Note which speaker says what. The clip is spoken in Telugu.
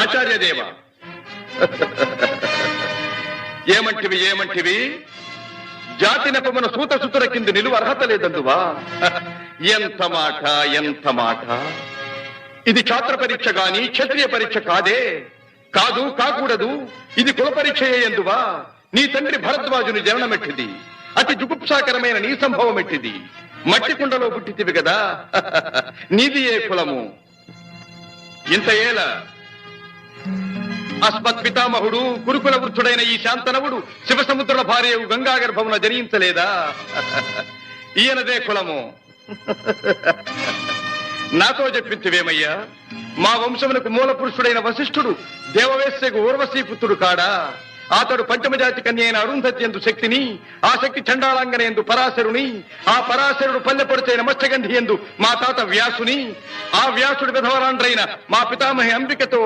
Speaker 1: ఆచార్యదేవ ఏమంటివి జాతి నెపమున సూత సుతుల కింద నిలువ అర్హత లేదందువా? ఎంత మాట ఇది ఛాత్ర పరీక్ష గాని క్షత్రియ పరీక్ష కాదే. కాకూడదు. ఇది కుల పరీక్ష ఎందువా? నీ తండ్రి భరద్వాజుని జననమెట్టిది. అతి జుగుప్సాకరమైన నీ సంభవం ఎట్టిది. మట్టి కుండలో పుట్టితివి కదా. నీది ఏ కులము? ఇంత ఏల అస్మత్ పితామహుడు కురుకుల వృద్ధుడైన ఈ శాంతనవుడు శివసముద్రుల భార్యవు గంగా గర్భమున జనించలేదా? ఈయనదే కులము. నాతో చెప్పించివేమయ్యా? మా వంశమునకు మూల పురుషుడైన వశిష్ఠుడు దేవవేశ్యకు ఊర్వశీ పుత్రుడు కాడా? అతడు పంచమజాతి కన్య అయిన అరుంధతి ఎందు శక్తిని, ఆ శక్తి చండాళంగన ఎందు పరాశరుని, ఆ పరాశరుడు పల్లెపొడిచైన మత్స్యగంధి ఎందు మా తాత వ్యాసుని, ఆ వ్యాసుడు విధవరాండ్రైన మా పితామహి అంబికతో